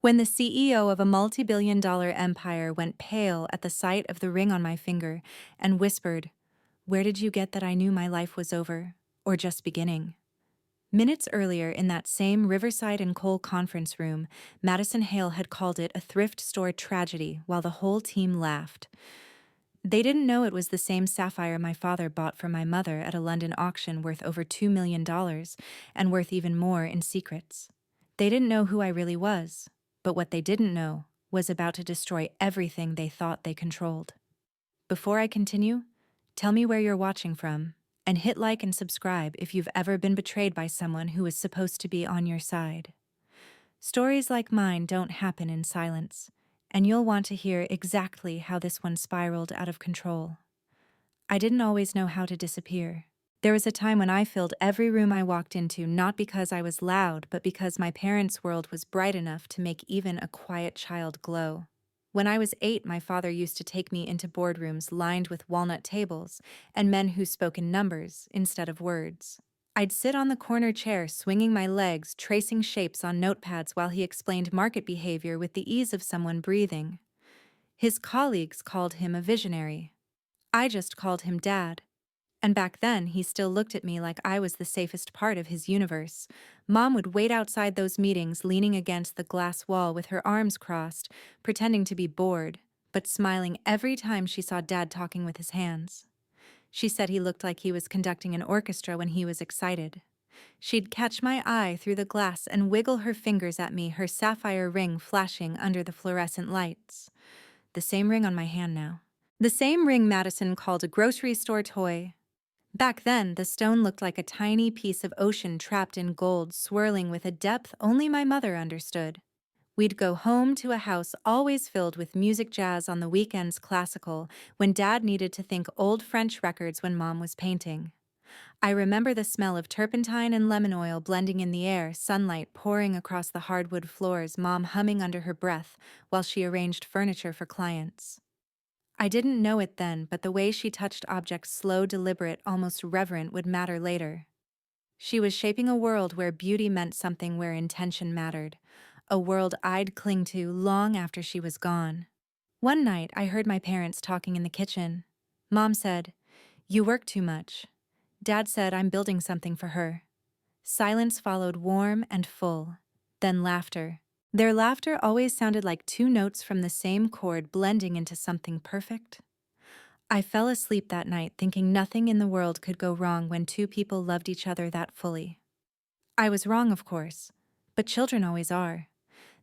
When the CEO of a multi-billion-dollar empire went pale at the sight of the ring on my finger and whispered, "Where did you get that I knew my life was over, or just beginning?" Minutes earlier, in that same Riverside and Cole conference room, Madison Hale had called it a thrift store tragedy while the whole team laughed. They didn't know it was the same sapphire my father bought for my mother at a London auction worth over $2 million and worth even more in secrets. They didn't know who I really was, but what they didn't know was about to destroy everything they thought they controlled. Before I continue, tell me where you're watching from, and hit like and subscribe if you've ever been betrayed by someone who was supposed to be on your side. Stories like mine don't happen in silence, and you'll want to hear exactly how this one spiraled out of control. I didn't always know how to disappear. There was a time when I filled every room I walked into, not because I was loud, but because my parents' world was bright enough to make even a quiet child glow. When I was 8, my father used to take me into boardrooms lined with walnut tables and men who spoke in numbers instead of words. I'd sit on the corner chair, swinging my legs, tracing shapes on notepads while he explained market behavior with the ease of someone breathing. His colleagues called him a visionary. I just called him Dad. And back then, he still looked at me like I was the safest part of his universe. Mom would wait outside those meetings, leaning against the glass wall with her arms crossed, pretending to be bored, but smiling every time she saw Dad talking with his hands. She said he looked like he was conducting an orchestra when he was excited. She'd catch my eye through the glass and wiggle her fingers at me, her sapphire ring flashing under the fluorescent lights. The same ring on my hand now. The same ring Madison called a grocery store toy. Back then, the stone looked like a tiny piece of ocean trapped in gold, swirling with a depth only my mother understood. We'd go home to a house always filled with music, jazz on the weekends, classical, when Dad needed to think old French records when Mom was painting. I remember the smell of turpentine and lemon oil blending in the air, sunlight pouring across the hardwood floors, Mom humming under her breath while she arranged furniture for clients. I didn't know it then, but the way she touched objects, slow, deliberate, almost reverent, would matter later. She was shaping a world where beauty meant something, where intention mattered. A world I'd cling to long after she was gone. One night, I heard my parents talking in the kitchen. Mom said, "You work too much." Dad said, "I'm building something for her." Silence followed, warm and full. Then laughter. Their laughter always sounded like two notes from the same chord blending into something perfect. I fell asleep that night thinking nothing in the world could go wrong when two people loved each other that fully. I was wrong, of course, but children always are.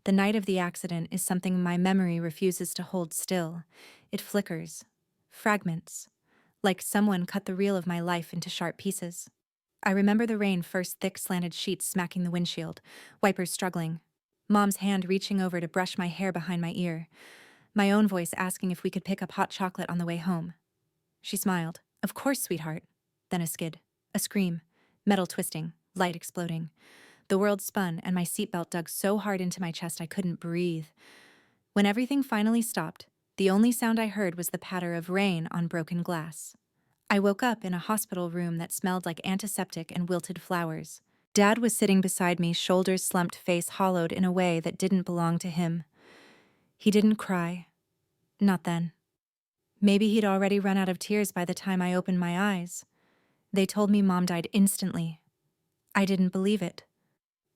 The night of the accident is something my memory refuses to hold still. It flickers, fragments, like someone cut the reel of my life into sharp pieces. I remember the rain, first thick slanted sheets smacking the windshield, wipers struggling, Mom's hand reaching over to brush my hair behind my ear, my own voice asking if we could pick up hot chocolate on the way home. She smiled. "Of course, sweetheart." Then a skid, a scream, metal twisting, light exploding. The world spun, and my seatbelt dug so hard into my chest I couldn't breathe. When everything finally stopped, the only sound I heard was the patter of rain on broken glass. I woke up in a hospital room that smelled like antiseptic and wilted flowers. Dad was sitting beside me, shoulders slumped, face hollowed in a way that didn't belong to him. He didn't cry. Not then. Maybe he'd already run out of tears by the time I opened my eyes. They told me Mom died instantly. I didn't believe it.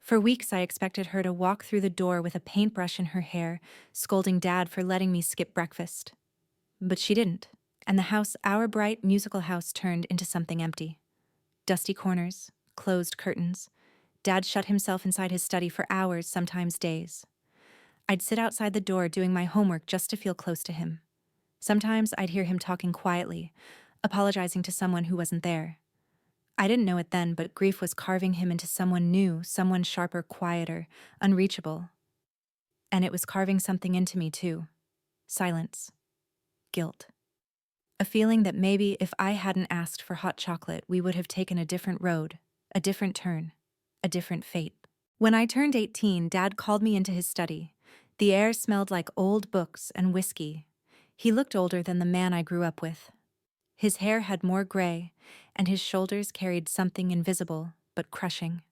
For weeks I expected her to walk through the door with a paintbrush in her hair, scolding Dad for letting me skip breakfast. But she didn't, and the house, our bright musical house, turned into something empty. Dusty corners, closed curtains. Dad shut himself inside his study for hours, sometimes days. I'd sit outside the door doing my homework just to feel close to him. Sometimes I'd hear him talking quietly, apologizing to someone who wasn't there. I didn't know it then, but grief was carving him into someone new, someone sharper, quieter, unreachable. And it was carving something into me too. Silence. Guilt. A feeling that maybe if I hadn't asked for hot chocolate, we would have taken a different road, a different turn, a different fate. When I turned 18, Dad called me into his study. The air smelled like old books and whiskey. He looked older than the man I grew up with. His hair had more gray, and his shoulders carried something invisible but crushing.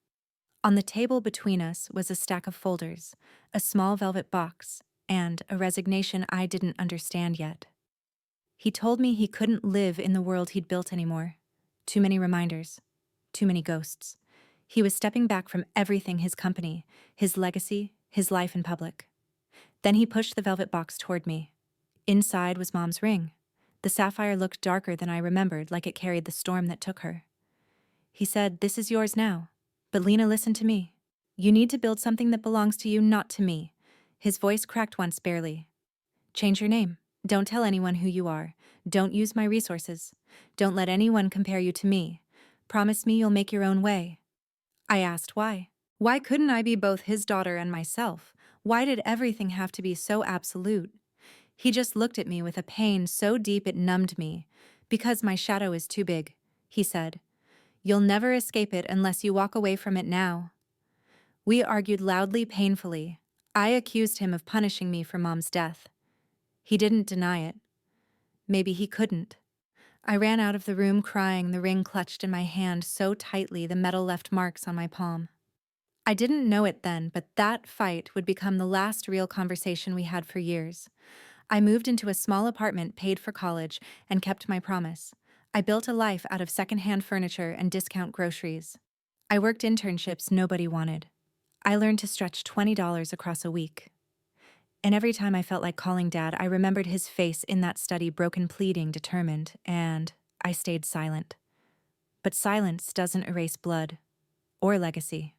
On the table between us was a stack of folders, a small velvet box, and a resignation I didn't understand yet. He told me he couldn't live in the world he'd built anymore. Too many reminders. Too many ghosts. He was stepping back from everything: his company, his legacy, his life in public. Then he pushed the velvet box toward me. Inside was Mom's ring. The sapphire looked darker than I remembered, like it carried the storm that took her. He said, "This is yours now. But Lena, listen to me. You need to build something that belongs to you, not to me." His voice cracked once barely. "Change your name. Don't tell anyone who you are. Don't use my resources. Don't let anyone compare you to me. Promise me you'll make your own way." I asked why. Why couldn't I be both his daughter and myself? Why did everything have to be so absolute? He just looked at me with a pain so deep it numbed me. "Because my shadow is too big," he said. "You'll never escape it unless you walk away from it now." We argued loudly, painfully. I accused him of punishing me for Mom's death. He didn't deny it. Maybe he couldn't. I ran out of the room crying, the ring clutched in my hand so tightly the metal left marks on my palm. I didn't know it then, but that fight would become the last real conversation we had for years. I moved into a small apartment, paid for college, and kept my promise. I built a life out of secondhand furniture and discount groceries. I worked internships nobody wanted. I learned to stretch $20 across a week. And every time I felt like calling Dad, I remembered his face in that study, broken, pleading, determined, and I stayed silent. But silence doesn't erase blood, or legacy,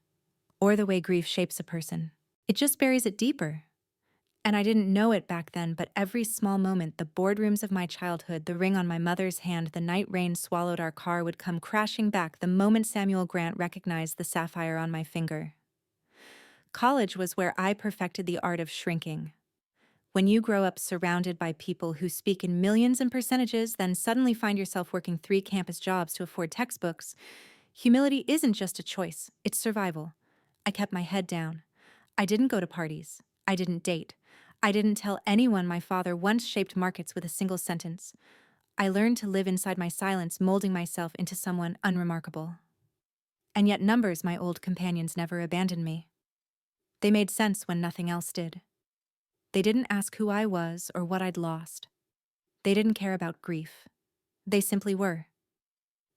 or the way grief shapes a person. It just buries it deeper. And I didn't know it back then, but every small moment, the boardrooms of my childhood, the ring on my mother's hand, the night rain swallowed our car, would come crashing back the moment Samuel Grant recognized the sapphire on my finger. College was where I perfected the art of shrinking. When you grow up surrounded by people who speak in millions and percentages, then suddenly find yourself working 3 campus jobs to afford textbooks, humility isn't just a choice, it's survival. I kept my head down. I didn't go to parties. I didn't date. I didn't tell anyone my father once shaped markets with a single sentence. I learned to live inside my silence, molding myself into someone unremarkable. And yet numbers, my old companions, never abandoned me. They made sense when nothing else did. They didn't ask who I was or what I'd lost. They didn't care about grief. They simply were.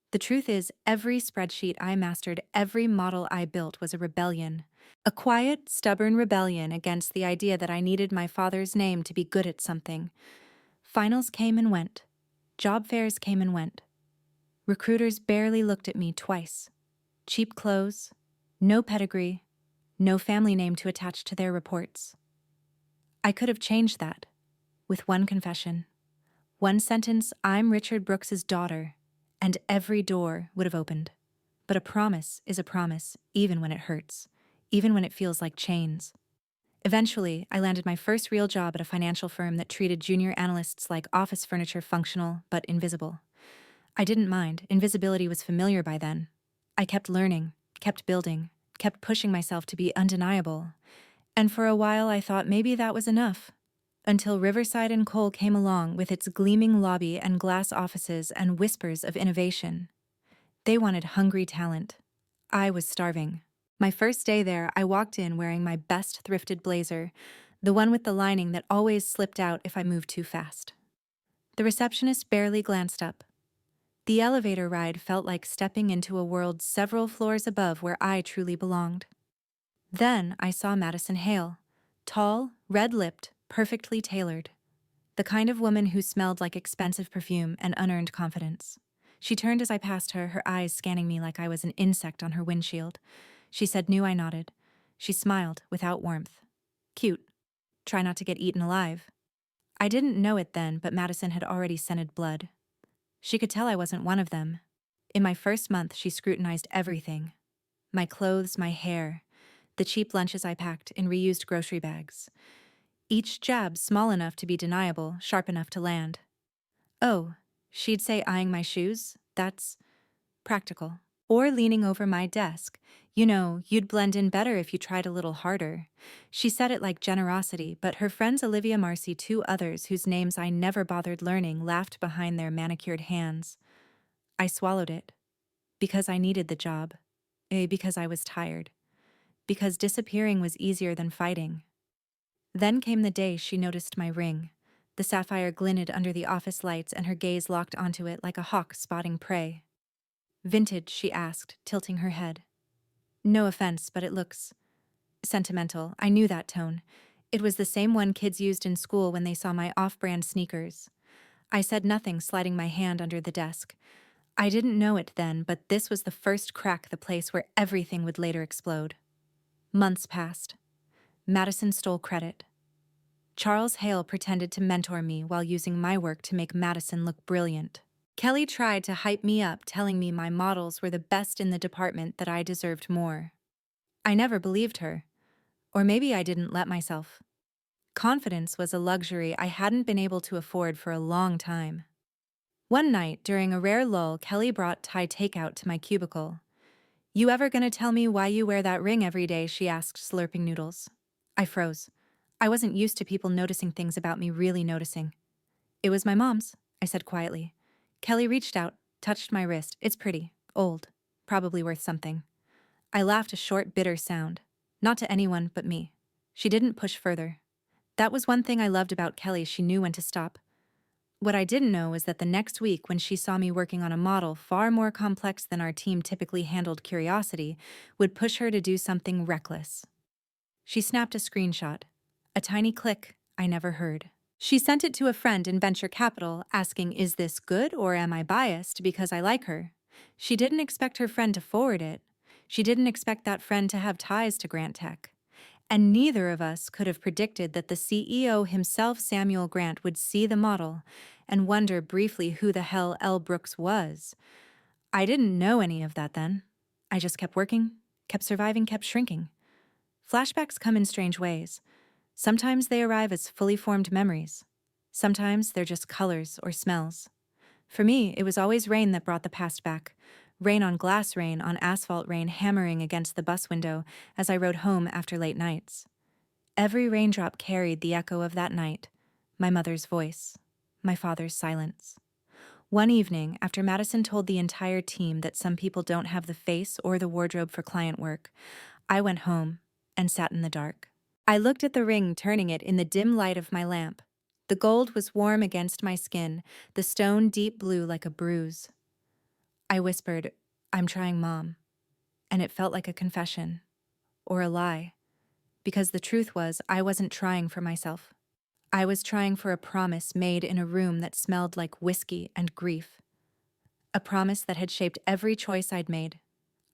The truth is, every spreadsheet I mastered, every model I built was a rebellion. A quiet, stubborn rebellion against the idea that I needed my father's name to be good at something. Finals came and went. Job fairs came and went. Recruiters barely looked at me twice. Cheap clothes, no pedigree, no family name to attach to their reports. I could have changed that with one confession. One sentence: "I'm Richard Brooks's daughter," and every door would have opened. But a promise is a promise, even when it hurts, even when it feels like chains. Eventually, I landed my first real job at a financial firm that treated junior analysts like office furniture, functional but invisible. I didn't mind. Invisibility was familiar by then. I kept learning, kept building, kept pushing myself to be undeniable. And for a while I thought maybe that was enough. Until Riverside and Cole came along with its gleaming lobby and glass offices and whispers of innovation. They wanted hungry talent. I was starving. My first day there, I walked in wearing my best thrifted blazer, the one with the lining that always slipped out if I moved too fast. The receptionist barely glanced up. The elevator ride felt like stepping into a world several floors above where I truly belonged. Then I saw Madison Hale, tall, red-lipped, perfectly tailored. The kind of woman who smelled like expensive perfume and unearned confidence. She turned as I passed her, her eyes scanning me like I was an insect on her windshield. She said "New." I nodded. She smiled, without warmth. "Cute. Try not to get eaten alive." I didn't know it then, but Madison had already scented blood. She could tell I wasn't one of them. In my first month, she scrutinized everything. My clothes, my hair, the cheap lunches I packed in reused grocery bags. Each jab small enough to be deniable, sharp enough to land. "Oh," she'd say, eyeing my shoes, "that's practical." Or leaning over my desk, "You know, you'd blend in better if you tried a little harder." She said it like generosity, but her friends Olivia, Marcy, 2 others whose names I never bothered learning, laughed behind their manicured hands. I swallowed it. Because I needed the job. Because I was tired. because disappearing was easier than fighting. Then came the day she noticed my ring. The sapphire glinted under the office lights and her gaze locked onto it like a hawk spotting prey. "Vintage?" she asked, tilting her head. "No offense, but it looks sentimental." I knew that tone. It was the same one kids used in school when they saw my off-brand sneakers. I said nothing, sliding my hand under the desk. I didn't know it then, but this was the first crack, the place where everything would later explode. Months passed. Madison stole credit. Charles Hale pretended to mentor me while using my work to make Madison look brilliant. Kelly tried to hype me up, telling me my models were the best in the department, that I deserved more. I never believed her. Or maybe I didn't let myself. Confidence was a luxury I hadn't been able to afford for a long time. One night, during a rare lull, Kelly brought Thai takeout to my cubicle. "You ever gonna tell me why you wear that ring every day?" she asked, slurping noodles. I froze. I wasn't used to people noticing things about me really noticing. "It was my mom's," I said quietly. Kelly reached out, touched my wrist. "It's pretty, old, probably worth something." I laughed, a short, bitter sound. Not to anyone but me. She didn't push further. That was one thing I loved about Kelly, she knew when to stop. What I didn't know was that the next week, when she saw me working on a model far more complex than our team typically handled, curiosity would push her to do something reckless. She snapped a screenshot. A tiny click I never heard. She sent it to a friend in venture capital, asking, "Is this good, or am I biased because I like her?" She didn't expect her friend to forward it. She didn't expect that friend to have ties to Grant Tech. And neither of us could have predicted that the CEO himself, Samuel Grant, would see the model and wonder briefly who the hell L. Brooks was. I didn't know any of that then. I just kept working, kept surviving, kept shrinking. Flashbacks come in strange ways. Sometimes they arrive as fully formed memories. Sometimes they're just colors or smells. For me, it was always rain that brought the past back. Rain on glass, rain on asphalt, rain hammering against the bus window as I rode home after late nights. Every raindrop carried the echo of that night, my mother's voice, my father's silence. One evening, after Madison told the entire team that some people don't have the face or the wardrobe for client work, I went home and sat in the dark. I looked at the ring, turning it in the dim light of my lamp. The gold was warm against my skin, the stone deep blue like a bruise. I whispered, "I'm trying, Mom." And it felt like a confession. Or a lie. Because the truth was, I wasn't trying for myself. I was trying for a promise made in a room that smelled like whiskey and grief. A promise that had shaped every choice I'd made.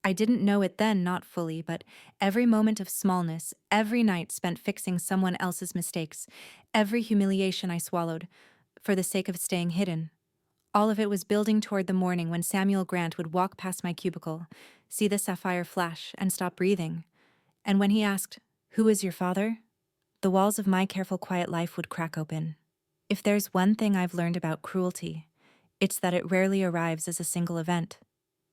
I didn't know it then, not fully, but every moment of smallness, every night spent fixing someone else's mistakes, every humiliation I swallowed, for the sake of staying hidden. All of it was building toward the morning when Samuel Grant would walk past my cubicle, see the sapphire flash, and stop breathing. And when he asked, "Who is your father?" the walls of my careful, quiet life would crack open. If there's one thing I've learned about cruelty, it's that it rarely arrives as a single event.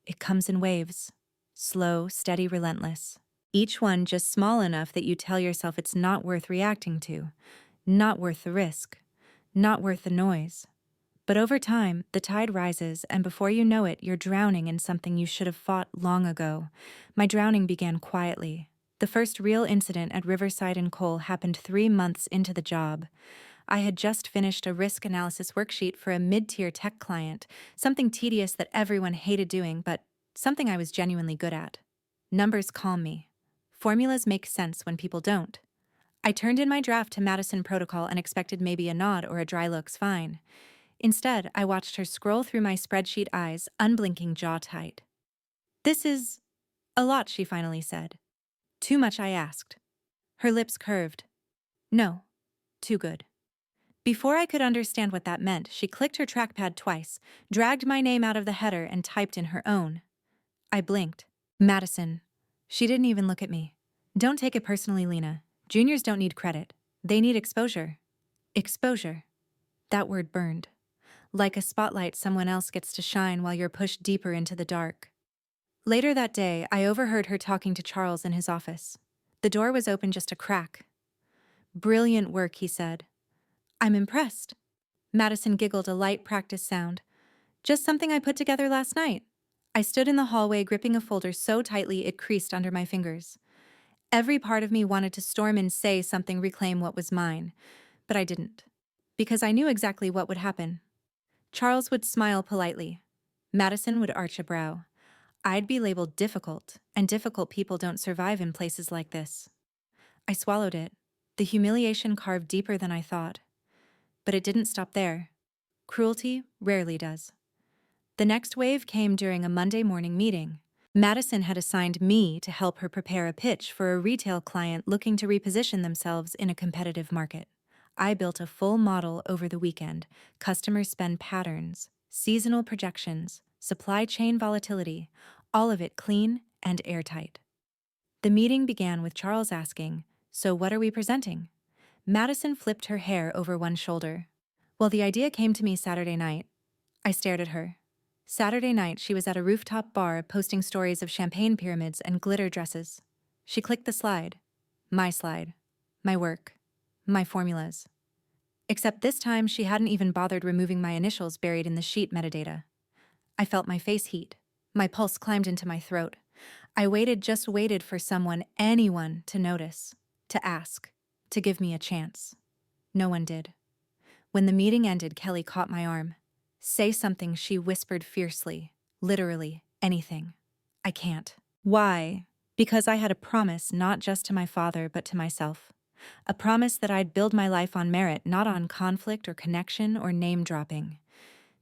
It comes in waves. Slow, steady, relentless. Each one just small enough that you tell yourself it's not worth reacting to, not worth the risk, not worth the noise. But over time, the tide rises, and before you know it, you're drowning in something you should have fought long ago. My drowning began quietly. The first real incident at Riverside and Cole happened 3 months into the job. I had just finished a risk analysis worksheet for a mid-tier tech client, something tedious that everyone hated doing, but something I was genuinely good at. Numbers calm me. Formulas make sense when people don't. I turned in my draft to Madison Protocol and expected maybe a nod or a dry "looks fine." Instead, I watched her scroll through my spreadsheet, eyes unblinking, jaw tight. "This is a lot," she finally said. "Too much?" I asked. Her lips curved. "No, too good." Before I could understand what that meant, she clicked her trackpad twice, dragged my name out of the header, and typed in her own. I blinked. "Madison." She didn't even look at me. "Don't take it personally, Lena. Juniors don't need credit. They need exposure." Exposure. That word burned. Like a spotlight someone else gets to shine while you're pushed deeper into the dark. Later that day, I overheard her talking to Charles in his office. The door was open just a crack. "Brilliant work," he said. "I'm impressed." Madison giggled, a light practice sound. "Just something I put together last night." I stood in the hallway, gripping a folder so tightly it creased under my fingers. Every part of me wanted to storm and say something, reclaim what was mine, but I didn't. Because I knew exactly what would happen. Charles would smile politely. Madison would arch a brow. I'd be labeled difficult, and difficult people don't survive in places like this. I swallowed it. The humiliation carved deeper than I thought. But it didn't stop there. Cruelty rarely does. The next wave came during a Monday morning meeting. Madison had assigned me to help her prepare a pitch for a retail client looking to reposition themselves in a competitive market. I built a full model over the weekend: customer spend patterns, seasonal projections, supply chain volatility, all of it clean and airtight. The meeting began with Charles asking, "So what are we presenting?" Madison flipped her hair over one shoulder. "Well, the idea came to me Saturday night." I stared at her. Saturday night, she was at a rooftop bar posting stories of champagne pyramids and glitter dresses. She clicked the slide. My work, my formulas. Except this time, she hadn't even bothered removing my initials buried in the sheet metadata. I felt my face heat. My pulse climbed into my throat. I just waited for anyone to notice, to ask, to give me a chance. No one did. When the meeting ended, Kelly caught my arm. "Say something," she whispered fiercely. "Literally, anything." "I can't." "Why?" "Because I had a promise, not just to my father, but to myself. A promise that I'd build my life on merit, not on conflict or connection or name-dropping.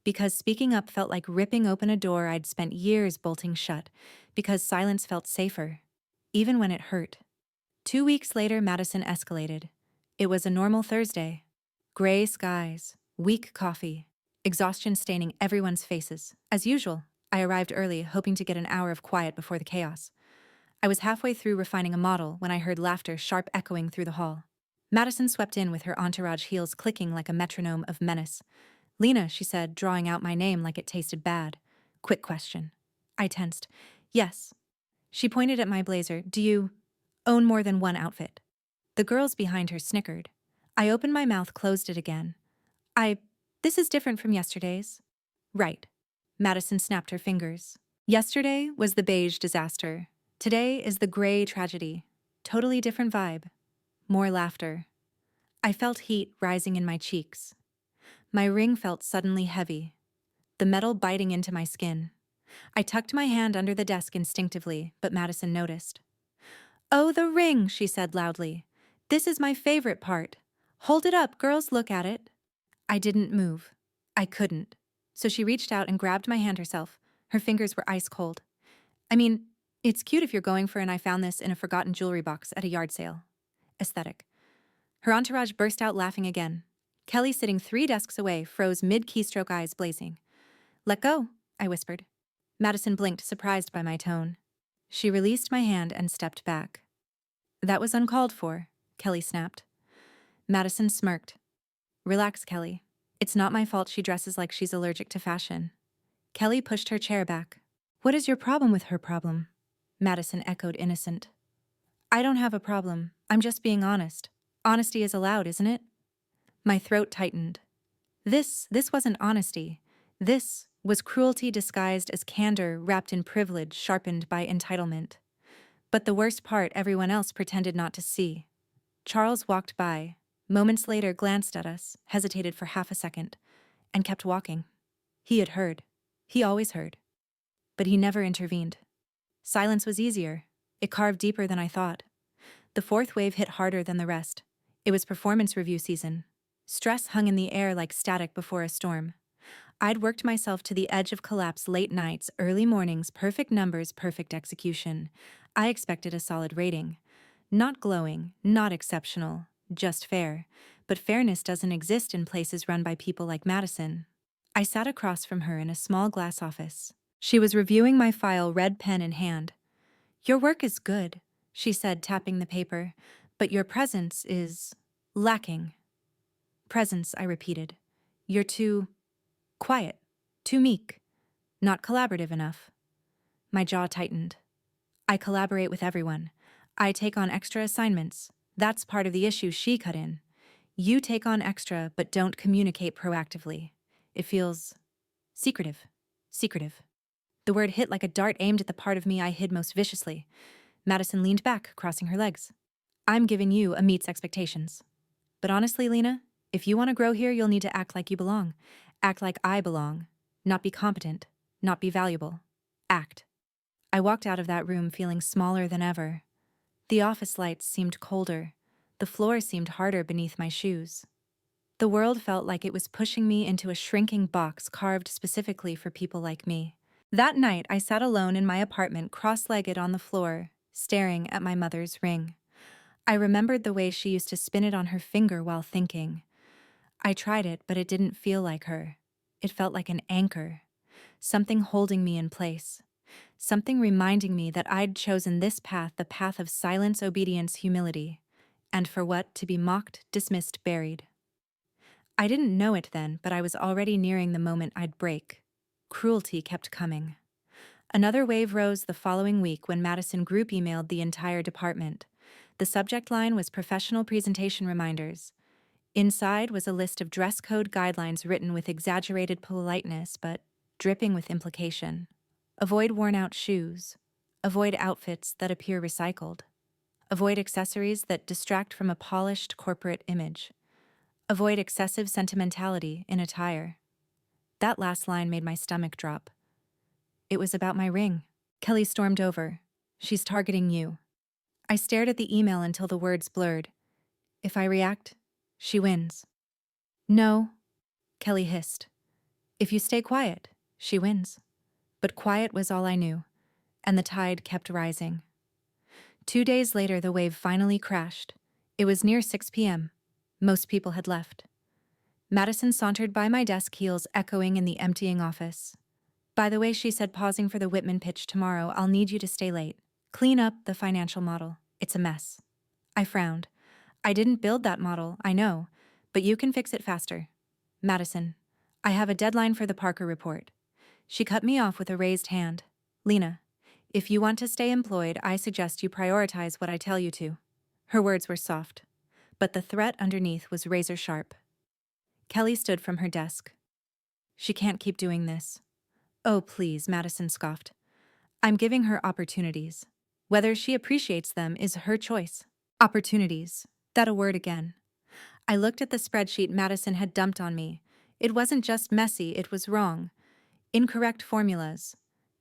Because speaking up felt like ripping open a door I'd spent years bolting shut. Because silence felt safer, even when it hurt. 2 weeks later, Madison escalated. It was a normal Thursday. Gray skies, weak coffee, exhaustion staining everyone's faces. As usual, I arrived early, hoping to get an hour of quiet before the chaos. I was halfway through refining a model when I heard laughter sharp echoing through the hall. Madison swept in with her entourage, heels clicking like a metronome of menace. "Lena," she said, drawing out my name like it tasted bad. "Quick question." I tensed. "Yes." She pointed at my blazer. "Do you own more than one outfit?" The girls behind her snickered. I opened my mouth, closed it again. This is different from yesterday's." "Right." Madison snapped her fingers. "Yesterday was the beige disaster. Today is the gray tragedy. Totally different vibe." More laughter. I felt heat rising in my cheeks. My ring felt suddenly heavy, the metal biting into my skin. I tucked my hand under the desk instinctively, but Madison noticed. "Oh, the ring," she said loudly. "This is my favorite part. Hold it up, girls, look at it." I didn't move. I couldn't. So she reached out and grabbed my hand herself. Her fingers were ice cold. "I mean, it's cute if you're going for an I found this in a forgotten jewelry box at a yard sale. Aesthetic." Her entourage burst out laughing again. Kelly, sitting 3 desks away, froze mid-keystroke, eyes blazing. "Let go," I whispered. Madison blinked, surprised by my tone. She released my hand and stepped back. "That was uncalled for," Kelly snapped. Madison smirked. "Relax, Kelly. It's not my fault she dresses like she's allergic to fashion." Kelly pushed her chair back. "What is your problem with her problem?" Madison echoed, innocent. "I don't have a problem. I'm just being honest. Honesty is allowed, isn't it?" My throat tightened. This wasn't honesty. This was cruelty disguised as candor, wrapped in privilege, sharpened by entitlement. But the worst part, everyone else pretended not to see. Charles walked by, moments later glanced at us, hesitated for half a second, and kept walking. He had heard. He always heard. But he never intervened. Silence was easier. It carved deeper than I thought. The 4th wave hit harder than the rest. It was performance review season. Stress hung in the air like static before a storm. I'd worked myself to the edge of collapse: late nights, early mornings, perfect numbers, perfect execution. I expected a solid rating. Not glowing, not exceptional, just fair. But fairness doesn't exist in places run by people like Madison. I sat across from her in a small glass office. She was reviewing my file, red pen in hand. "Your work is good," she said, tapping the paper, "but your presence is lacking." "Presence," I repeated. "You're too quiet, too meek, not collaborative enough." My jaw tightened. "I collaborate with everyone. I take on extra assignments. That's part of the issue," she cut in. "You take on extra but don't communicate proactively. It feels secretive. Secretive." The word hit like a dart aimed at the part of me I hid most viciously. Madison leaned back, crossing her legs. I'm giving you a meets expectations. But honestly, Lena, if you want to grow here, you'll need to act like you belong. Act like I belong. Not be competent. Not be valuable. Act. I walked out of that room feeling smaller than ever. The office lights seemed colder. The floor seemed harder beneath my shoes. The world felt like it was pushing me into a shrinking box carved specifically for people like me. That night, I sat alone in my apartment, cross-legged on the floor, staring at my mother's ring. I remembered the way she used to spin it on her finger while thinking. I tried it, but it didn't feel like her. It felt like an anchor, something holding me in place, something reminding me that I'd chosen this path, the path of silence, obedience, humility, and for what? To be mocked, dismissed, buried. I didn't know it then, but I was already nearing the moment I'd break. Cruelty kept coming. Another wave rose the following week when Madison group emailed the entire department. The subject line was professional presentation reminders. Inside was a list of dress code guidelines written with exaggerated politeness but dripping with implication. Avoid worn-out shoes. Avoid outfits that appear recycled. Avoid accessories that distract from a polished corporate image. Avoid excessive sentimentality in attire. That last line made my stomach drop. It was about my ring. Kelly stormed over. She's targeting you. I stared at the email until the words blurred. If I react, she wins. No, Kelly hissed. If you stay quiet, she wins. But quiet was all I knew, and the tide kept rising. 2 days later, the wave finally crashed. It was near 6 p.m. Most people had left. Madison sauntered by my desk, heels echoing in the emptying office. By the way, she said, pausing for the Whitman pitch tomorrow, I'll need you to stay late. Clean up the financial model. It's a mess. I frowned. I didn't build that model, I know, but you can fix it faster. Madison, I have a deadline for the Parker report. She cut me off with a raised hand. Lena, if you want to stay employed, I suggest you prioritize what I tell you to. Her words were soft, but the threat underneath was razor sharp. Kelly stood from her desk. She can't keep doing this. Oh, please, Madison scoffed. I'm giving her opportunities. Whether she appreciates them is her choice. Opportunities. That a word again. I looked at the spreadsheet Madison had dumped on me. It wasn't just messy, it was wrong. Incorrect formulas.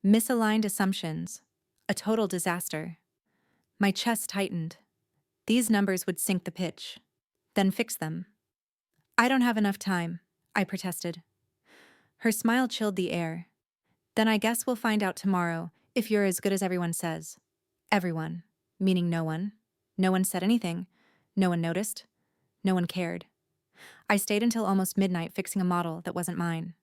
Misaligned assumptions. A total disaster. My chest tightened. These numbers would sink the pitch. Then fix them. I don't have enough time, I protested. Her smile chilled the air. Then I guess we'll find out tomorrow if you're as good as everyone says. Everyone, meaning no one. No one said anything. No one noticed. No one cared. I stayed until almost midnight fixing a model that wasn't mine.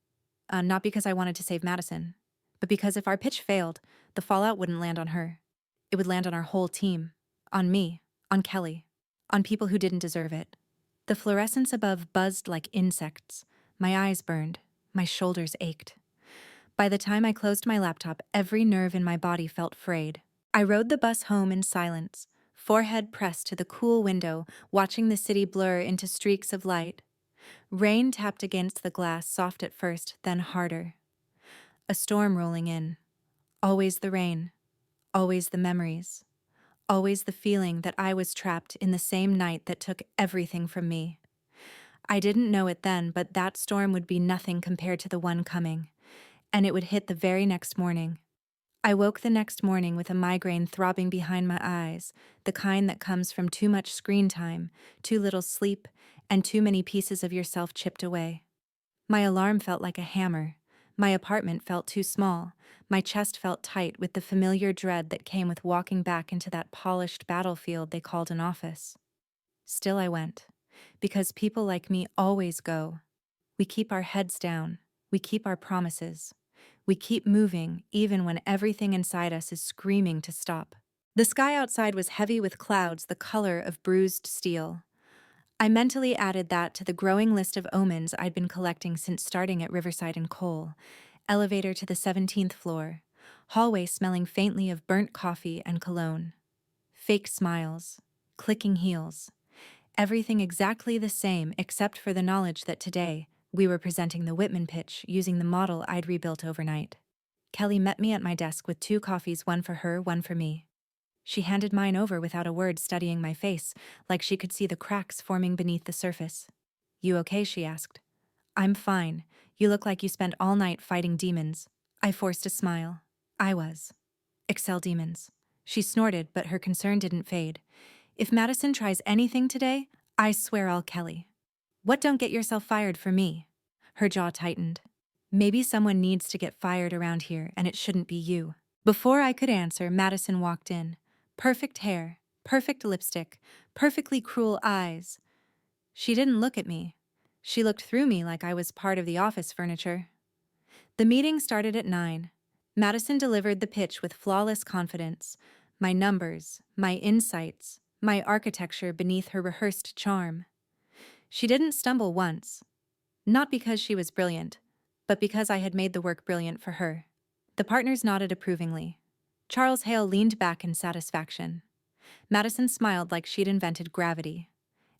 Not because I wanted to save Madison, but because if our pitch failed, the fallout wouldn't land on her. It would land on our whole team. On me. On Kelly. On people who didn't deserve it. The fluorescents above buzzed like insects. My eyes burned. My shoulders ached. By the time I closed my laptop, every nerve in my body felt frayed. I rode the bus home in silence, forehead pressed to the cool window, watching the city blur into streaks of light. Rain tapped against the glass, soft at first, then harder. A storm rolling in. Always the rain. Always the memories. Always the feeling that I was trapped in the same night that took everything from me. I didn't know it then, but that storm would be nothing compared to the one coming. And it would hit the very next morning. I woke the next morning with a migraine throbbing behind my eyes, the kind that comes from too much screen time, too little sleep, and too many pieces of yourself chipped away. My alarm felt like a hammer. My apartment felt too small. My chest felt tight with the familiar dread that came with walking back into that polished battlefield they called an office. Still I went, because people like me always go. We keep our heads down. We keep our promises. We keep moving even when everything inside us is screaming to stop. The sky outside was heavy with clouds the color of bruised steel. I mentally added that to the growing list of omens I'd been collecting since starting at Riverside and Cole. Elevator to the 17th floor. Hallway smelling faintly of burnt coffee and cologne. Fake smiles. Clicking heels. Everything exactly the same except for the knowledge that today, we were presenting the Whitman pitch using the model I'd rebuilt overnight. Kelly met me at my desk with 2 coffees, one for her, one for me. She handed mine over without a word, studying my face, like she could see the cracks forming beneath the surface. "You okay?" she asked. "I'm fine. You look like you spent all night fighting demons." I forced a smile. I was. Excel demons. She snorted, but her concern didn't fade. "If Madison tries anything today, I swear I'll Kelly." "What, don't get yourself fired for me?" Her jaw tightened. "Maybe someone needs to get fired around here, and it shouldn't be you." Before I could answer, Madison walked in. Perfect hair, perfect lipstick, perfectly cruel eyes. She didn't look at me. She looked through me like I was part of the office furniture. The meeting started at 9. Madison delivered the pitch with flawless confidence. My numbers, my insights, my architecture beneath her rehearsed charm. She didn't stumble once. Not because she was brilliant, but because I had made the work brilliant for her. The partners nodded approvingly. Charles Hale leaned back in satisfaction. Madison smiled like she'd invented gravity.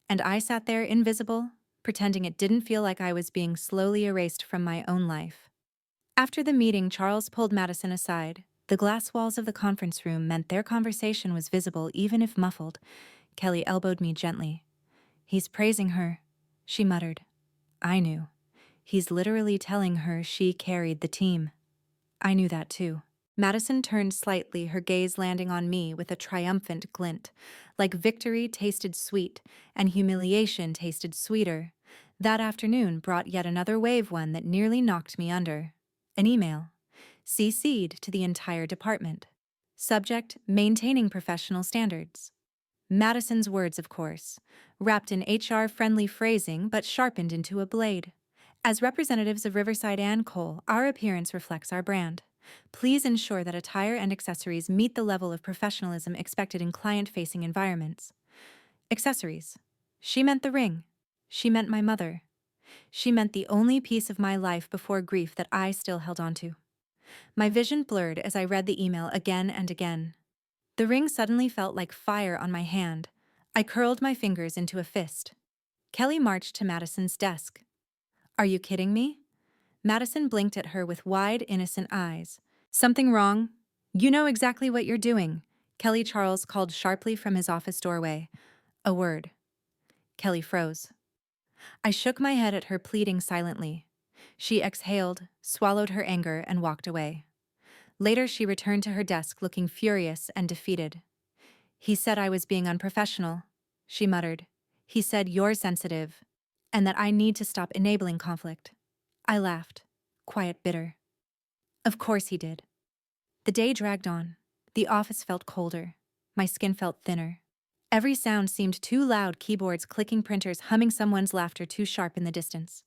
And I sat there invisible, pretending it didn't feel like I was being slowly erased from my own life. After the meeting, Charles pulled Madison aside. The glass walls of the conference room meant their conversation was visible even if muffled. Kelly elbowed me gently. "He's praising her," she muttered. I knew. He's literally telling her she carried the team. I knew that too. Madison turned slightly, her gaze landing on me with a triumphant glint. Like victory tasted sweet, and humiliation tasted sweeter. That afternoon brought yet another one that nearly knocked me under. An email. CC'd to the entire department. Subject: maintaining professional standards. Madison's words, of course, wrapped in HR-friendly phrasing but sharpened into a blade. As representatives of Riverside and Cole, our appearance reflects our brand. Please ensure that attire and accessories meet the level of professionalism expected in client-facing environments. Accessories. She meant the ring. She meant my mother. She meant the only piece of my life before grief that I still held onto. My vision blurred as I read the email again and again. The ring suddenly felt like fire on my hand. I curled my fingers into a fist. Kelly marched to Madison's desk. "Are you kidding me?" Madison blinked at her with wide, innocent eyes. "Something wrong?" "You know exactly what you're doing," Kelly Charles called sharply from his office doorway. "A word." Kelly froze. I shook my head at her, pleading silently. She exhaled, swallowed her anger, and walked away. Later, she returned to her desk looking furious and defeated. "He said I was being unprofessional," she muttered. "He said you're sensitive, and that I need to stop enabling conflict." I laughed, quiet, bitter. Of course he did. The day dragged on. The office felt colder. My skin felt thinner. Every sound seemed too loud, keyboards clicking, printers humming, someone's laughter too sharp in the distance.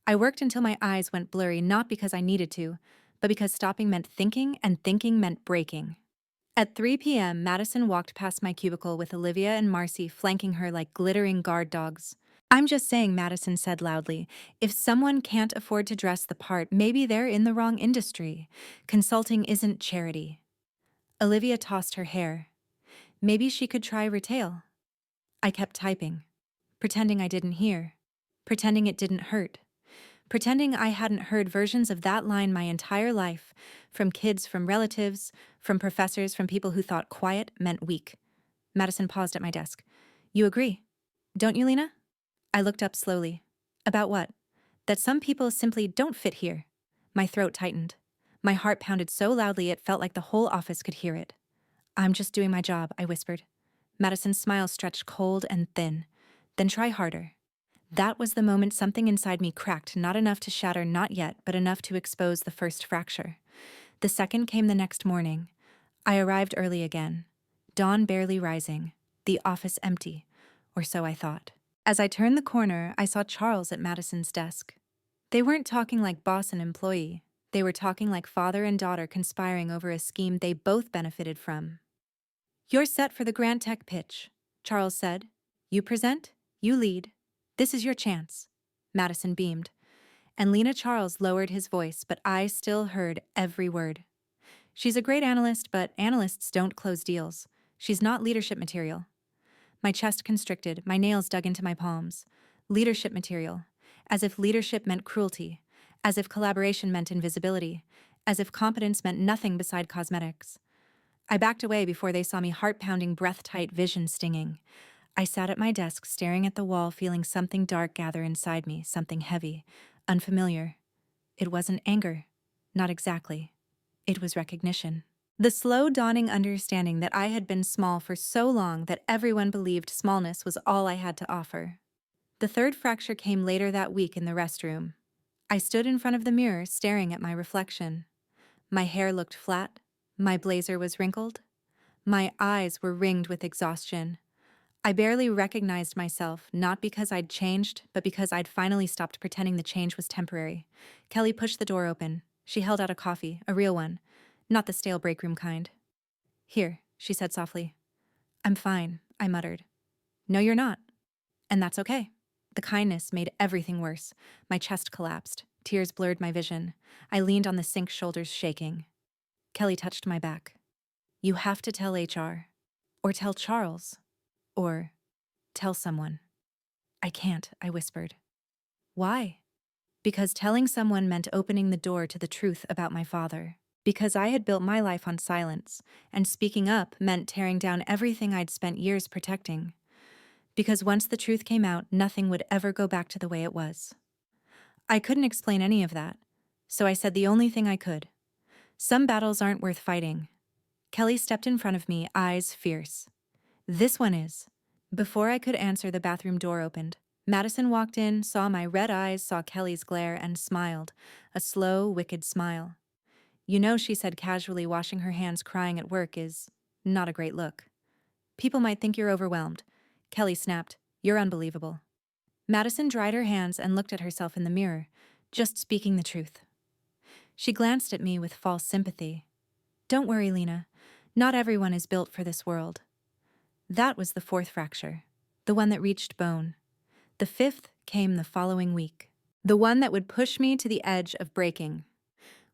I worked until my eyes went blurry, not because I needed to, but because stopping meant thinking, and thinking meant breaking. At 3 p.m., Madison walked past my cubicle with Olivia and Marcy flanking her like glittering guard dogs. "I'm just saying," Madison said loudly, "if someone can't afford to dress the part, maybe they're in the wrong industry. Consulting isn't charity." Olivia tossed her hair. Maybe she could try retail. I kept typing, pretending I didn't hear, pretending it didn't hurt, pretending I hadn't heard versions of that line my entire life, from kids, from relatives, from professors, from people who thought quiet meant weak. Madison paused at my desk. "You agree, don't you, Lena?" I looked up slowly. "About what?" "That some people simply don't fit here." My throat tightened. My heart pounded so loudly it felt like the whole office could hear it. "I'm just doing my job," I whispered. Madison's smile stretched cold and thin. "Then try harder." That was the moment something inside me cracked, not enough to shatter, not yet, but enough to expose the first fracture. The second came the next morning. I arrived early again. Dawn barely rising. The office empty. Or so I thought. As I turned the corner, I saw Charles at Madison's desk. They weren't talking like boss and employee. They were talking like father and daughter conspiring over a scheme they both benefited from. "You're set for the Grant Tech pitch," Charles said. "You present, you lead. This is your chance." Madison beamed. And Lena Charles lowered his voice, but I still heard every word. "She's a great analyst, but analysts don't close deals. She's not leadership material." My chest constricted, my nails dug into my palms. Leadership material. As if leadership meant cruelty. As if collaboration meant invisibility. As if competence meant nothing beside cosmetics. I backed away before they saw me, heart-pounding, breath-tight, vision stinging. I sat at my desk, staring at the wall, feeling something dark gather inside me, something heavy, unfamiliar. It wasn't anger. Not exactly. It was recognition. The slow dawning understanding that I had been small for so long that everyone believed smallness was all I had to offer. The third fracture came later that week in the restroom. I stood in front of the mirror, staring at my reflection. My hair looked flat. My blazer was wrinkled. My eyes were ringed with exhaustion. I barely recognized myself, not because I'd changed, but because I'd finally stopped pretending the change was temporary. Kelly pushed the door open. She held out a coffee, a real one, not the stale break room kind. "Here," she said softly. "I'm fine," I muttered. "No, you're not. And that's okay." The kindness made everything worse. My chest collapsed. Tears blurred my vision. I leaned on the sink, shoulders shaking. Kelly touched my back. "You have to tell HR. Or tell Charles. Or tell someone." "I can't," I whispered. "Why?" "Because telling someone meant opening the door to the truth about my father. Because I had built my life on silence, and speaking up meant tearing down everything I'd spent years protecting. Because once the truth came out, nothing would ever go back to the way it was." I couldn't explain any of that, so I said the only thing I could. "Some battles aren't worth fighting." Kelly stepped in front of me, eyes fierce. "This one is." Before I could answer, the bathroom door opened. Madison walked in, saw my red eyes, saw Kelly's glare, and smiled, a slow, wicked smile. "You know," she said casually, washing her hands, "crying at work is not a great look. People might think you're overwhelmed." Kelly snapped, "You're unbelievable." Madison dried her hands and looked at herself in the mirror, just speaking the truth. She glanced at me with false sympathy. "Don't worry, Lena. Not everyone is built for this world." That was the fourth fracture, the one that reached bone. The fifth came the following week, the one that would push me to the edge of breaking.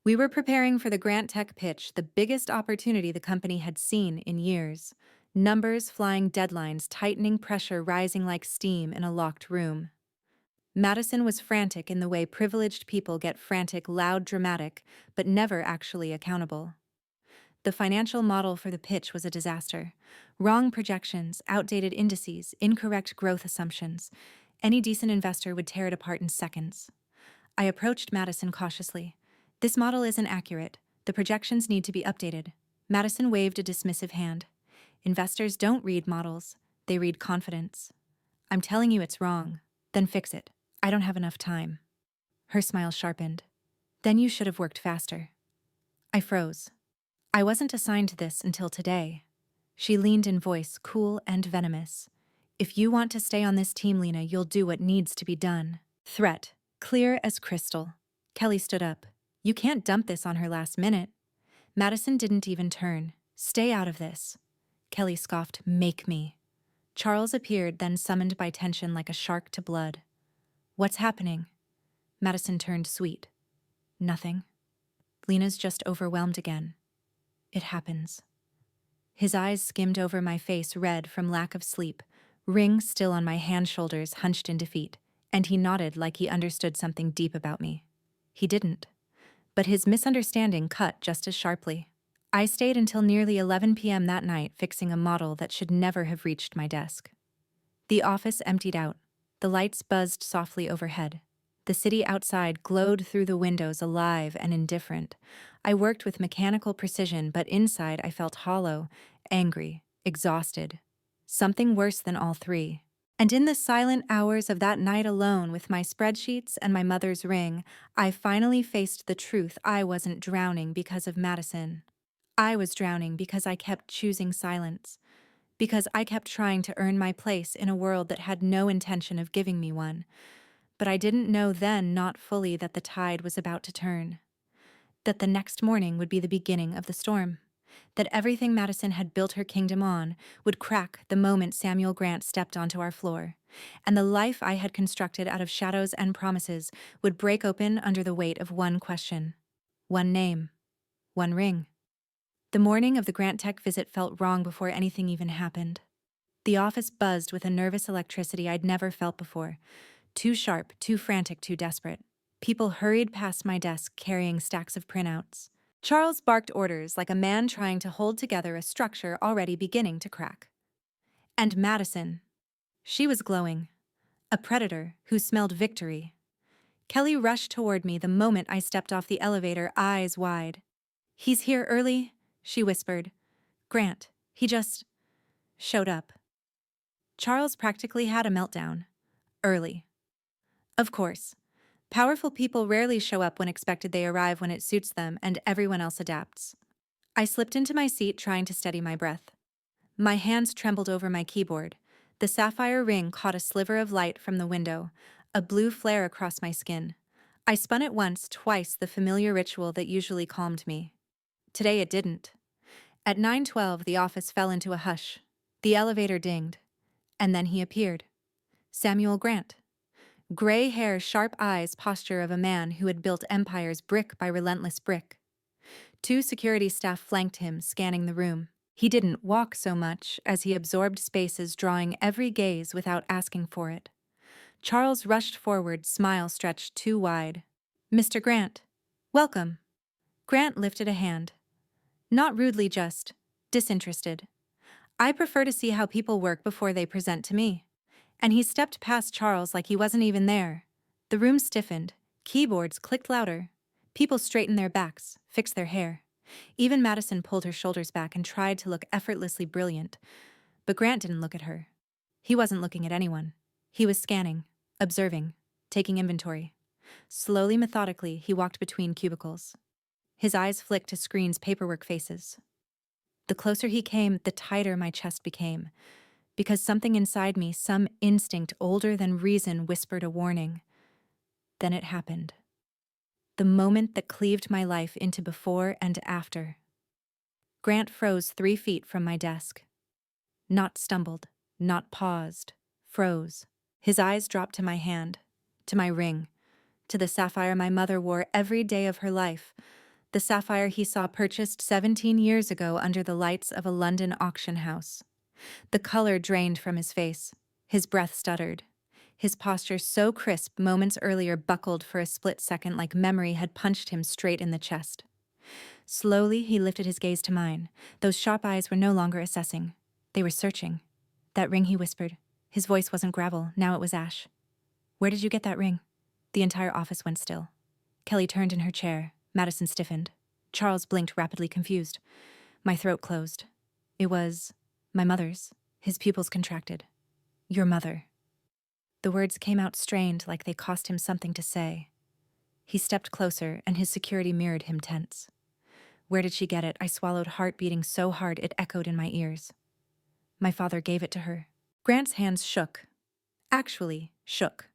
We were preparing for the Grant Tech pitch, the biggest opportunity the company had seen in years. Numbers flying, deadlines tightening, pressure rising like steam in a locked room. Madison was frantic in the way privileged people get frantic, loud, dramatic, but never actually accountable. The financial model for the pitch was a disaster. Wrong projections, outdated indices, incorrect growth assumptions. Any decent investor would tear it apart in seconds. I approached Madison cautiously. "This model isn't accurate. The projections need to be updated." Madison waved a dismissive hand. "Investors don't read models. They read confidence." "I'm telling you it's wrong. Then fix it." "I don't have enough time." Her smile sharpened. "Then you should have worked faster." I froze. I wasn't assigned to this until today. She leaned in, voice cool and venomous. "If you want to stay on this team, Lena, you'll do what needs to be done." Threat, clear as crystal. Kelly stood up. "You can't dump this on her last minute." Madison didn't even turn. "Stay out of this." Kelly scoffed. "Make me." Charles appeared, then summoned by tension like a shark to blood. "What's happening?" Madison turned sweet. "Nothing. Lena's just overwhelmed again. It happens." His eyes skimmed over my face, red from lack of sleep, ring still on my hand, shoulders hunched in defeat, and he nodded like he understood something deep about me. He didn't. But his misunderstanding cut just as sharply. I stayed until nearly 11 p.m. that night, fixing a model that should never have reached my desk. The office emptied out. The lights buzzed softly overhead. The city outside glowed through the windows, alive and indifferent. I worked with mechanical precision, but inside I felt hollow, angry, exhausted. Something worse than all three. And in the silent hours of that night, alone with my spreadsheets and my mother's ring, I finally faced the truth. I wasn't drowning because of Madison. I was drowning because I kept choosing silence. Because I kept trying to earn my place in a world that had no intention of giving me one. But I didn't know then, not fully, that the tide was about to turn. That the next morning would be the beginning of the storm. That everything Madison had built her kingdom on would crack the moment Samuel Grant stepped onto our floor. And the life I had constructed out of shadows and promises would break open under the weight of one question. One name. One ring. The morning of the Grant Tech visit felt wrong before anything even happened. The office buzzed with a nervous electricity I'd never felt before. Too sharp, too frantic, too desperate. People hurried past my desk carrying stacks of printouts. Charles barked orders like a man trying to hold together a structure already beginning to crack. And Madison. She was glowing. A predator who smelled victory. Kelly rushed toward me the moment I stepped off the elevator, eyes wide. "He's here early," she whispered. "Grant, he just showed up." Charles practically had a meltdown. Early. Of course. Powerful people rarely show up when expected. They arrive when it suits them, and everyone else adapts. I slipped into my seat, trying to steady my breath. My hands trembled over my keyboard. The sapphire ring caught a sliver of light from the window, a blue flare across my skin. I spun it once, twice, the familiar ritual that usually calmed me. Today it didn't. At 9:12, the office fell into a hush. The elevator dinged. And then he appeared. Samuel Grant. Gray hair, sharp eyes, posture of a man who had built empires brick by relentless brick. 2 security staff flanked him, scanning the room. He didn't walk so much as he absorbed spaces, drawing every gaze without asking for it. Charles rushed forward, smile stretched too wide. "Mr. Grant. Welcome." Grant lifted a hand. Not rudely, just disinterested. "I prefer to see how people work before they present to me." And he stepped past Charles like he wasn't even there. The room stiffened. Keyboards clicked louder. People straightened their backs, fixed their hair. Even Madison pulled her shoulders back and tried to look effortlessly brilliant. But Grant didn't look at her. He wasn't looking at anyone. He was scanning, observing, taking inventory. Slowly, methodically, he walked between cubicles. His eyes flicked to screens, paperwork, faces. The closer he came, the tighter my chest became. Because something inside me, some instinct older than reason, whispered a warning. Then it happened. The moment that cleaved my life into before and after. Grant froze 3 feet from my desk. Not stumbled, not paused, froze. His eyes dropped to my hand, to my ring, to the sapphire my mother wore every day of her life, the sapphire he saw purchased 17 years ago under the lights of a London auction house. The color drained from his face. His breath stuttered. His posture, so crisp moments earlier, buckled for a split second like memory had punched him straight in the chest. Slowly, he lifted his gaze to mine. Those sharp eyes were no longer assessing. They were searching. "That ring," he whispered. His voice wasn't gravel, now it was ash. "Where did you get that ring?" The entire office went still. Kelly turned in her chair. Madison stiffened. Charles blinked, rapidly confused. My throat closed. It was my mother's. His pupils contracted. "Your mother." The words came out strained, like they cost him something to say. He stepped closer, and his security mirrored him, tense. "Where did she get it?" I swallowed, heart beating so hard it echoed in my ears. "My father gave it to her." Grant's hands shook. Actually, shook.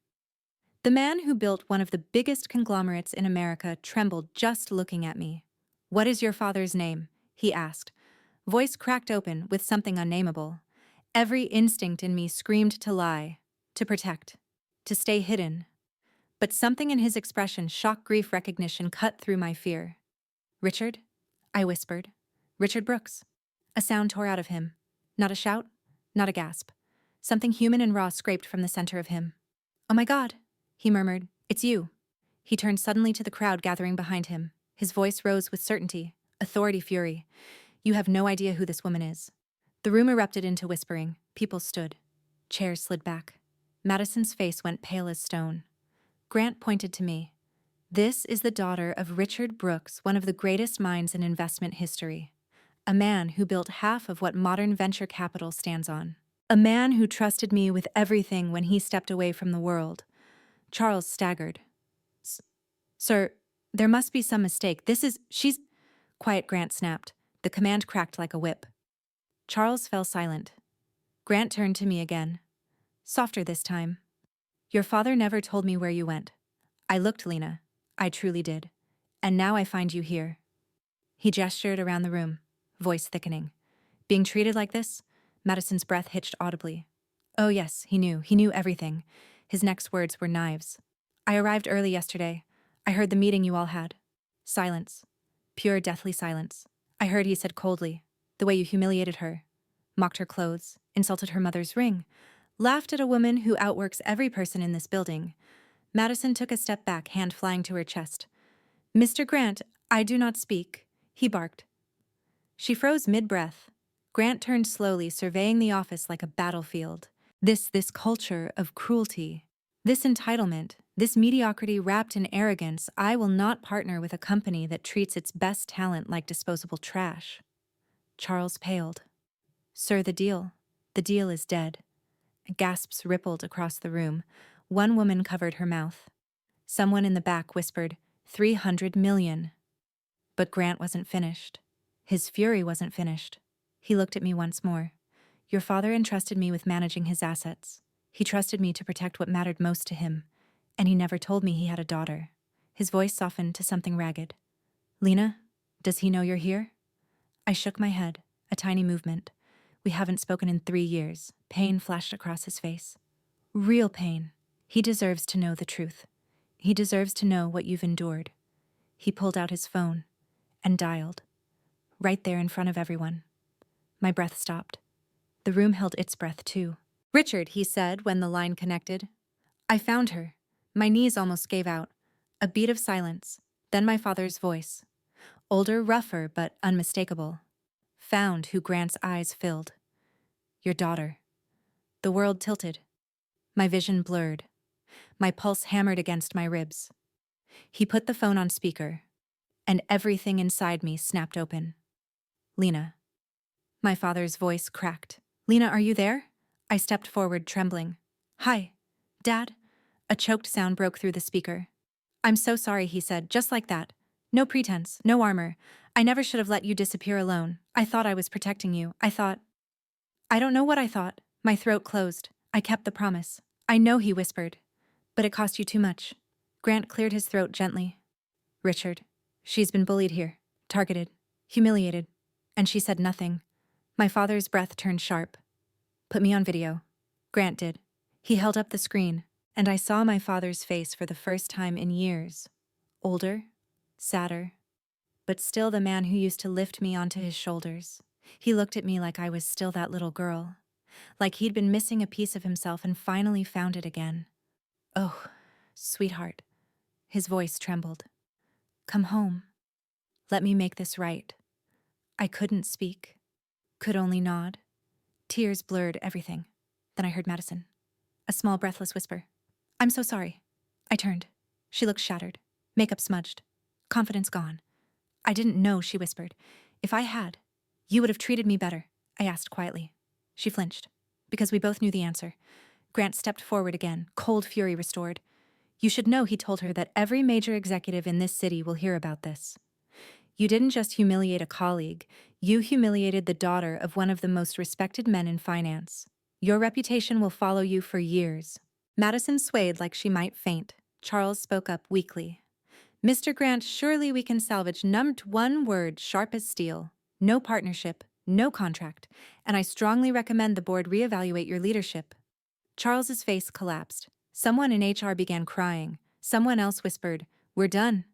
The man who built one of the biggest conglomerates in America trembled just looking at me. "What is your father's name?" he asked. Voice cracked open with something unnameable. Every instinct in me screamed to lie, to protect, to stay hidden. But something in his expression, shock, grief, recognition, cut through my fear. "Richard?" I whispered. "Richard Brooks." A sound tore out of him. Not a shout, not a gasp. Something human and raw scraped from the center of him. "Oh my God," he murmured. "It's you." He turned suddenly to the crowd gathering behind him. His voice rose with certainty, authority, fury. "You have no idea who this woman is." The room erupted into whispering. People stood. Chairs slid back. Madison's face went pale as stone. Grant pointed to me. "This is the daughter of Richard Brooks, one of the greatest minds in investment history. A man who built half of what modern venture capital stands on. A man who trusted me with everything when he stepped away from the world." Charles staggered. "Sir, there must be some mistake. She's—" "Quiet," Grant snapped. The command cracked like a whip. Charles fell silent. Grant turned to me again. Softer this time. "Your father never told me where you went." I looked, Lena. I truly did. "And now I find you here." He gestured around the room, voice thickening. "Being treated like this?" Madison's breath hitched audibly. "Oh yes, he knew everything." His next words were knives. "I arrived early yesterday. I heard the meeting you all had." Silence. Pure, deathly silence. "I heard," he said coldly, "the way you humiliated her, mocked her clothes, insulted her mother's ring, laughed at a woman who outworks every person in this building." Madison took a step back, hand flying to her chest. "Mr. Grant, I do not speak." he barked. She froze mid-breath. Grant turned slowly, surveying the office like a battlefield. This culture of cruelty, this entitlement, this mediocrity wrapped in arrogance. I will not partner with a company that treats its best talent like disposable trash. Charles paled. Sir, the deal is dead. Gasps rippled across the room. One woman covered her mouth. Someone in the back whispered, 300 million. But Grant wasn't finished. His fury wasn't finished. He looked at me once more. Your father entrusted me with managing his assets. He trusted me to protect what mattered most to him. And he never told me he had a daughter. His voice softened to something ragged. Lena, does he know you're here? I shook my head, a tiny movement. We haven't spoken in 3 years. Pain flashed across his face. Real pain. He deserves to know the truth. He deserves to know what you've endured. He pulled out his phone and dialed. Right there in front of everyone. My breath stopped. The room held its breath too. Richard, he said when the line connected. I found her. My knees almost gave out. A beat of silence. Then my father's voice. Older, rougher, but unmistakable. Found who Grant's eyes filled. Your daughter. The world tilted. My vision blurred. My pulse hammered against my ribs. He put the phone on speaker, and everything inside me snapped open. Lena. My father's voice cracked. Lena, are you there? I stepped forward, trembling. Hi. Dad? A choked sound broke through the speaker. I'm so sorry, he said, just like that. No pretense, no armor. I never should have let you disappear alone. I thought I was protecting you. I don't know what I thought. My throat closed. I kept the promise. I know, he whispered. But it cost you too much. Grant cleared his throat gently. Richard, she's been bullied here, targeted, humiliated, and she said nothing. My father's breath turned sharp. Put me on video. Grant did. He held up the screen, and I saw my father's face for the first time in years. Older, sadder, but still the man who used to lift me onto his shoulders. He looked at me like I was still that little girl, like he'd been missing a piece of himself and finally found it again. Oh, sweetheart. His voice trembled. Come home. Let me make this right. I couldn't speak, could only nod. Tears blurred everything. Then I heard Madison. A small, breathless whisper. I'm so sorry. I turned. She looked shattered, makeup smudged, confidence gone. I didn't know, she whispered. If I had, you would have treated me better, I asked quietly. She flinched, because we both knew the answer. Grant stepped forward again, cold fury restored. You should know, he told her, that every major executive in this city will hear about this. You didn't just humiliate a colleague, you humiliated the daughter of one of the most respected men in finance. Your reputation will follow you for years. Madison swayed like she might faint. Charles spoke up weakly. Mr. Grant, surely we can salvage numbed one word, sharp as steel. No partnership, no contract, and I strongly recommend the board reevaluate your leadership. Charles's face collapsed. Someone in HR began crying. Someone else whispered, we're done.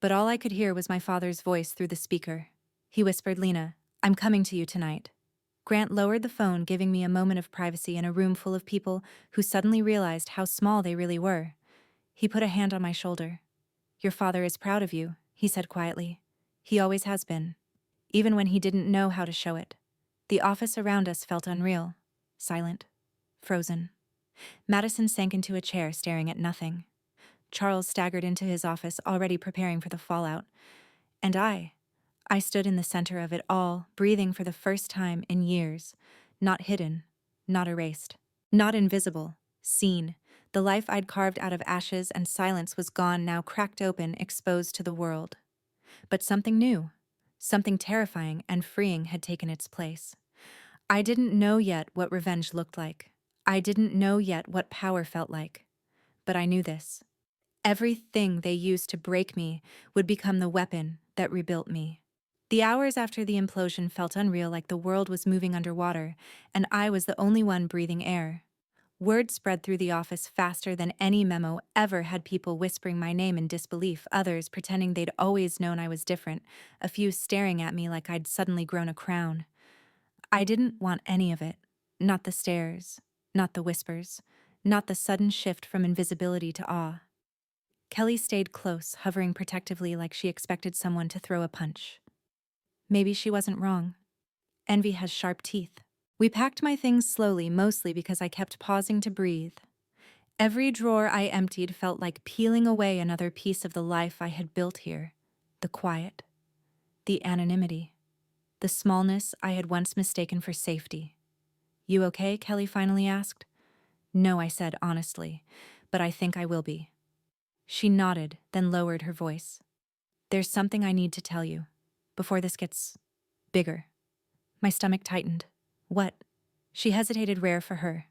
But all I could hear was my father's voice through the speaker. He whispered, Lena, I'm coming to you tonight. Grant lowered the phone, giving me a moment of privacy in a room full of people who suddenly realized how small they really were. He put a hand on my shoulder. Your father is proud of you, he said quietly. He always has been, even when he didn't know how to show it. The office around us felt unreal, silent, frozen. Madison sank into a chair, staring at nothing. Charles staggered into his office, already preparing for the fallout. And I stood in the center of it all, breathing for the first time in years. Not hidden, not erased, not invisible, seen. The life I'd carved out of ashes and silence was gone, now cracked open, exposed to the world. But something new, something terrifying and freeing had taken its place. I didn't know yet what revenge looked like. I didn't know yet what power felt like. But I knew this. Everything they used to break me would become the weapon that rebuilt me. The hours after the implosion felt unreal, like the world was moving underwater, and I was the only one breathing air. Word spread through the office faster than any memo ever had, people whispering my name in disbelief, others pretending they'd always known I was different, a few staring at me like I'd suddenly grown a crown. I didn't want any of it. Not the stares, not the whispers, not the sudden shift from invisibility to awe. Kelly stayed close, hovering protectively like she expected someone to throw a punch. Maybe she wasn't wrong. Envy has sharp teeth. We packed my things slowly, mostly because I kept pausing to breathe. Every drawer I emptied felt like peeling away another piece of the life I had built here. The quiet, the anonymity, the smallness I had once mistaken for safety. You okay? Kelly finally asked. No, I said honestly, but I think I will be. She nodded, then lowered her voice. There's something I need to tell you, before this gets bigger. My stomach tightened. What? She hesitated, rare for her.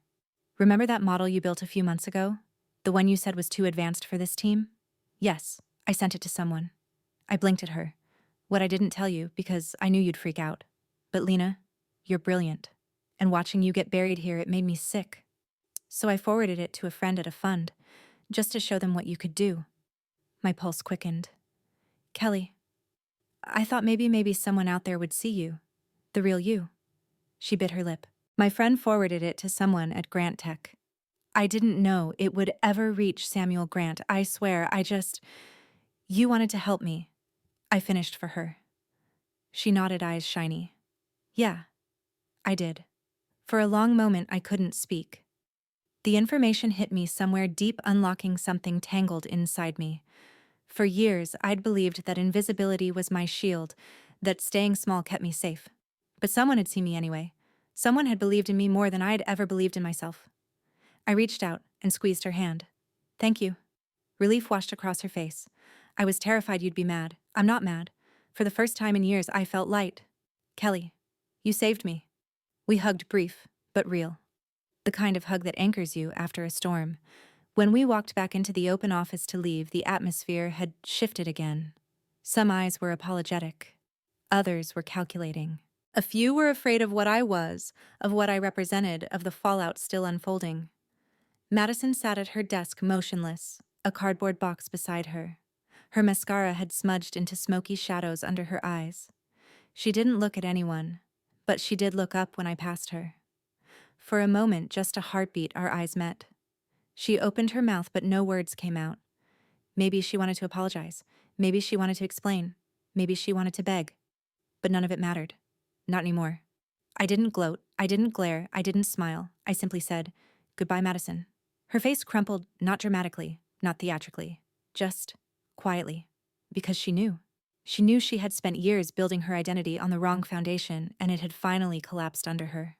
Remember that model you built a few months ago? The one you said was too advanced for this team? Yes, I sent it to someone. I blinked at her. What I didn't tell you, because I knew you'd freak out. But Lena, you're brilliant. And watching you get buried here, it made me sick. So I forwarded it to a friend at a fund, just to show them what you could do. My pulse quickened. Kelly, I thought maybe someone out there would see you. The real you. She bit her lip. My friend forwarded it to someone at Grant Tech. I didn't know it would ever reach Samuel Grant. I swear, You wanted to help me. I finished for her. She nodded, eyes shiny. Yeah, I did. For a long moment, I couldn't speak. The information hit me somewhere deep, unlocking something tangled inside me. For years, I'd believed that invisibility was my shield, that staying small kept me safe. But someone had seen me anyway. Someone had believed in me more than I'd ever believed in myself. I reached out and squeezed her hand. Thank you. Relief washed across her face. I was terrified you'd be mad. I'm not mad. For the first time in years, I felt light. Kelly, you saved me. We hugged, brief, but real. The kind of hug that anchors you after a storm. When we walked back into the open office to leave, the atmosphere had shifted again. Some eyes were apologetic. Others were calculating. A few were afraid of what I was, of what I represented, of the fallout still unfolding. Madison sat at her desk motionless, a cardboard box beside her. Her mascara had smudged into smoky shadows under her eyes. She didn't look at anyone, but she did look up when I passed her. For a moment, just a heartbeat, our eyes met. She opened her mouth, but no words came out. Maybe she wanted to apologize. Maybe she wanted to explain. Maybe she wanted to beg. But none of it mattered. Not anymore. I didn't gloat. I didn't glare. I didn't smile. I simply said, "Goodbye, Madison." Her face crumpled, not dramatically, not theatrically, just quietly, because she knew. She knew she had spent years building her identity on the wrong foundation, and it had finally collapsed under her.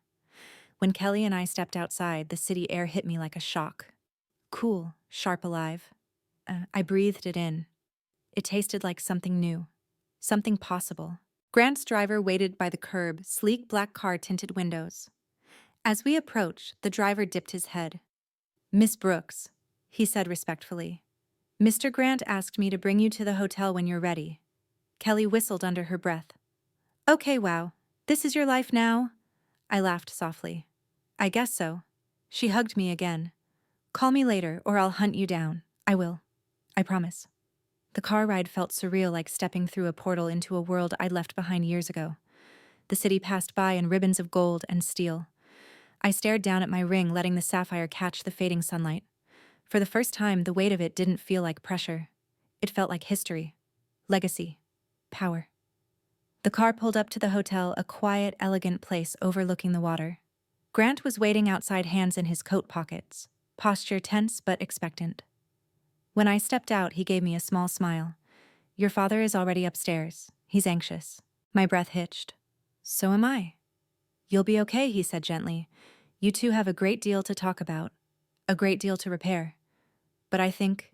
When Kelly and I stepped outside, the city air hit me like a shock. Cool, sharp, alive. I breathed it in. It tasted like something new, something possible. Grant's driver waited by the curb, sleek black car, tinted windows. As we approached, the driver dipped his head. "Miss Brooks," he said respectfully. "Mr. Grant asked me to bring you to the hotel when you're ready." Kelly whistled under her breath. "Okay, wow. This is your life now?" I laughed softly. "I guess so." She hugged me again. "Call me later, or I'll hunt you down. I will. I promise." The car ride felt surreal, like stepping through a portal into a world I'd left behind years ago. The city passed by in ribbons of gold and steel. I stared down at my ring, letting the sapphire catch the fading sunlight. For the first time, the weight of it didn't feel like pressure. It felt like history, legacy, power. The car pulled up to the hotel, a quiet, elegant place overlooking the water. Grant was waiting outside, hands in his coat pockets, posture tense but expectant. When I stepped out, he gave me a small smile. "Your father is already upstairs. He's anxious." My breath hitched. "So am I." "You'll be okay," he said gently. "You two have a great deal to talk about, a great deal to repair. But I think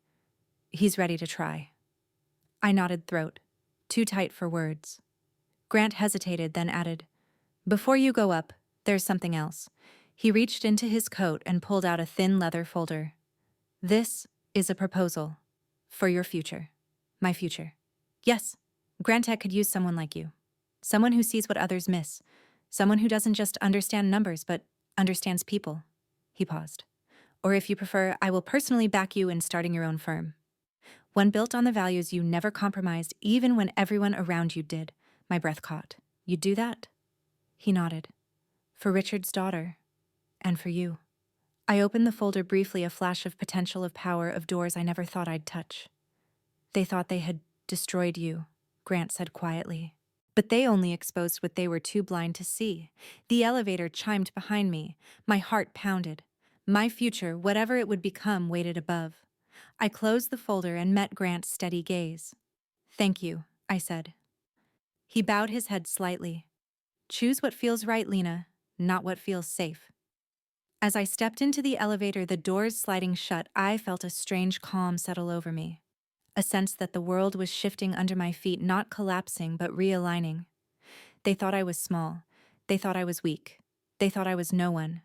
he's ready to try." I nodded, throat too tight for words. Grant hesitated, then added, "Before you go up, there's something else." He reached into his coat and pulled out a thin leather folder. "This is a proposal for your future." My future. Yes, Grant Tech could use someone like you. Someone who sees what others miss. Someone who doesn't just understand numbers, but understands people. He paused. "Or if you prefer, I will personally back you in starting your own firm. One built on the values you never compromised, even when everyone around you did." My breath caught. "You'd do that?" He nodded. "For Richard's daughter. And for you." I opened the folder briefly, a flash of potential, of power, of doors I never thought I'd touch. "They thought they had destroyed you," Grant said quietly. But they only exposed what they were too blind to see. The elevator chimed behind me. My heart pounded. My future, whatever it would become, waited above. I closed the folder and met Grant's steady gaze. "Thank you," I said. He bowed his head slightly. "Choose what feels right, Lena, not what feels safe." As I stepped into the elevator, the doors sliding shut, I felt a strange calm settle over me. A sense that the world was shifting under my feet, not collapsing, but realigning. They thought I was small. They thought I was weak. They thought I was no one.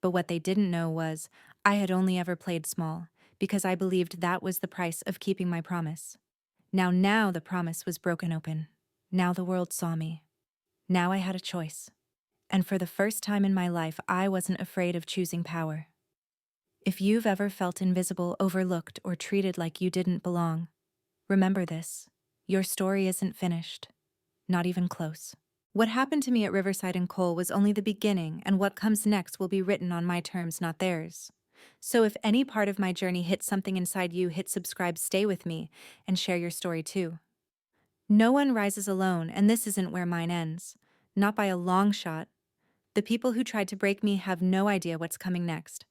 But what they didn't know was I had only ever played small, because I believed that was the price of keeping my promise. Now the promise was broken open. Now the world saw me. Now I had a choice. And for the first time in my life, I wasn't afraid of choosing power. If you've ever felt invisible, overlooked, or treated like you didn't belong, remember this: your story isn't finished. Not even close. What happened to me at Riverside and Cole was only the beginning, and what comes next will be written on my terms, not theirs. So if any part of my journey hits something inside you, hit subscribe, stay with me, and share your story too. No one rises alone, and this isn't where mine ends. Not by a long shot. The people who tried to break me have no idea what's coming next.